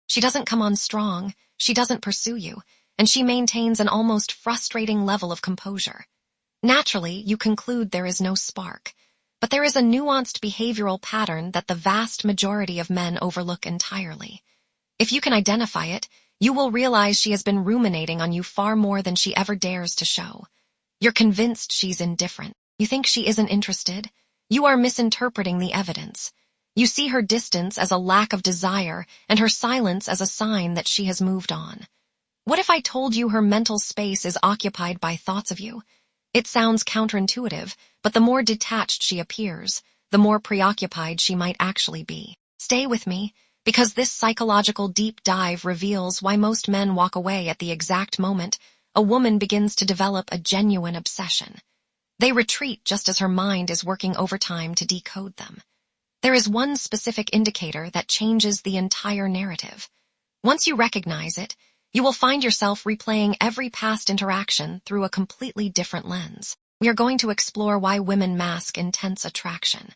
She doesn't come on strong, she doesn't pursue you, and she maintains an almost frustrating level of composure. Naturally, you conclude there is no spark, but there is a nuanced behavioral pattern that the vast majority of men overlook entirely. If you can identify it, you will realize she has been ruminating on you far more than she ever dares to show. You're convinced she's indifferent. You think she isn't interested. You are misinterpreting the evidence. You see her distance as a lack of desire and her silence as a sign that she has moved on. What if I told you her mental space is occupied by thoughts of you? It sounds counterintuitive, but the more detached she appears, the more preoccupied she might actually be. Stay with me, because this psychological deep dive reveals why most men walk away at the exact moment a woman begins to develop a genuine obsession. They retreat just as her mind is working overtime to decode them. There is one specific indicator that changes the entire narrative. Once you recognize it, you will find yourself replaying every past interaction through a completely different lens. We are going to explore why women mask intense attraction.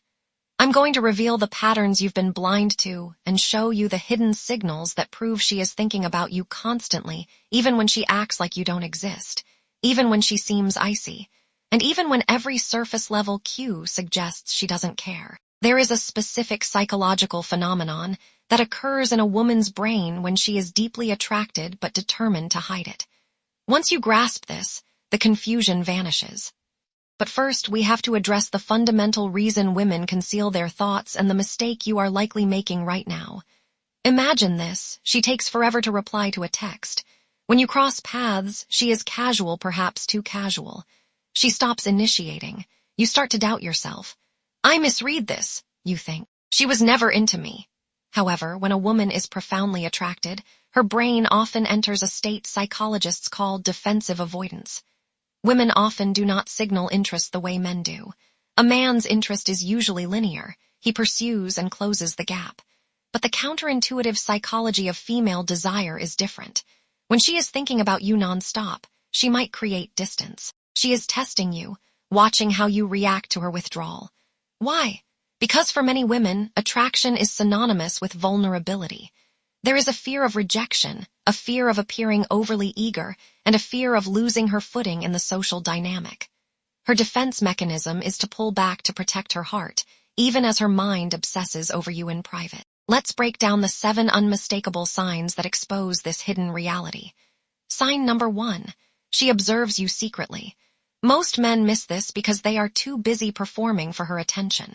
I'm going to reveal the patterns you've been blind to and show you the hidden signals that prove she is thinking about you constantly, even when she acts like you don't exist, even when she seems icy, and even when every surface-level cue suggests she doesn't care. There is a specific psychological phenomenon that occurs in a woman's brain when she is deeply attracted but determined to hide it. Once you grasp this, the confusion vanishes. But first, we have to address the fundamental reason women conceal their thoughts and the mistake you are likely making right now. Imagine this: she takes forever to reply to a text. When you cross paths, she is casual, perhaps too casual. She stops initiating. You start to doubt yourself. I misread this, you think. She was never into me. However, when a woman is profoundly attracted, her brain often enters a state psychologists call defensive avoidance. Women often do not signal interest the way men do. A man's interest is usually linear. He pursues and closes the gap. But the counterintuitive psychology of female desire is different. When she is thinking about you nonstop, she might create distance. She is testing you, watching how you react to her withdrawal. Why? Because for many women, attraction is synonymous with vulnerability. There is a fear of rejection, a fear of appearing overly eager, and a fear of losing her footing in the social dynamic. Her defense mechanism is to pull back to protect her heart, even as her mind obsesses over you in private. Let's break down the 7 unmistakable signs that expose this hidden reality. Sign number 1. She observes you secretly. Most men miss this because they are too busy performing for her attention.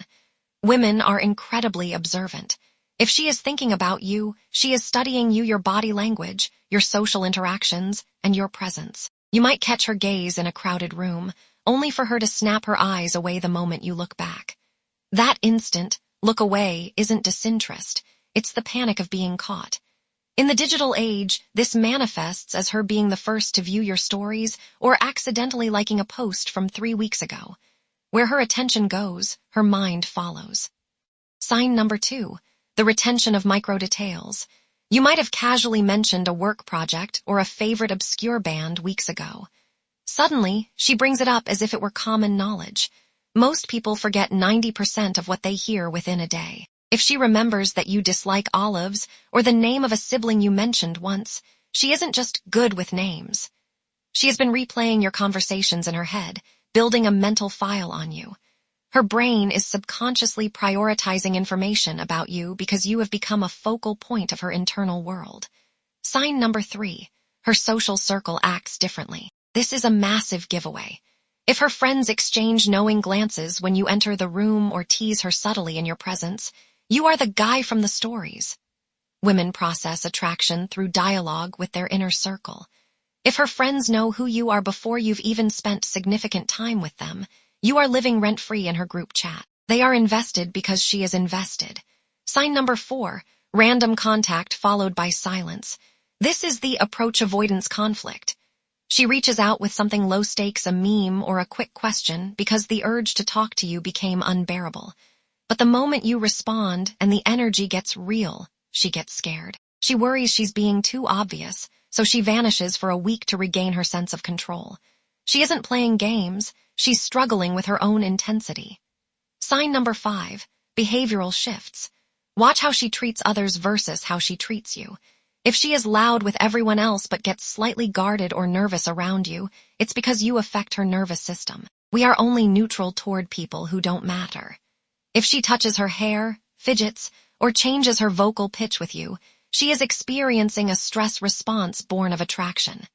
Women are incredibly observant. If she is thinking about you, she is studying you, your body language, your social interactions, and your presence. You might catch her gaze in a crowded room, only for her to snap her eyes away the moment you look back. That instant, look away, isn't disinterest. It's the panic of being caught. In the digital age, this manifests as her being the first to view your stories or accidentally liking a post from 3 weeks ago. Where her attention goes, her mind follows. Sign number 2. The retention of micro-details. You might have casually mentioned a work project or a favorite obscure band weeks ago. Suddenly, she brings it up as if it were common knowledge. Most people forget 90% of what they hear within a day. If she remembers that you dislike olives or the name of a sibling you mentioned once, she isn't just good with names. She has been replaying your conversations in her head, building a mental file on you. Her brain is subconsciously prioritizing information about you because you have become a focal point of her internal world. Sign number 3. Her social circle acts differently. This is a massive giveaway. If her friends exchange knowing glances when you enter the room or tease her subtly in your presence, you are the guy from the stories. Women process attraction through dialogue with their inner circle. If her friends know who you are before you've even spent significant time with them, you are living rent-free in her group chat. They are invested because she is invested. Sign number 4, random contact followed by silence. This is the approach avoidance conflict. She reaches out with something low stakes, a meme or a quick question, because the urge to talk to you became unbearable. But the moment you respond and the energy gets real, she gets scared. She worries she's being too obvious, so she vanishes for a week to regain her sense of control. She isn't playing games, she's struggling with her own intensity. Sign number 5, behavioral shifts. Watch how she treats others versus how she treats you. If she is loud with everyone else but gets slightly guarded or nervous around you, it's because you affect her nervous system. We are only neutral toward people who don't matter. If she touches her hair, fidgets, or changes her vocal pitch with you, she is experiencing a stress response born of attraction.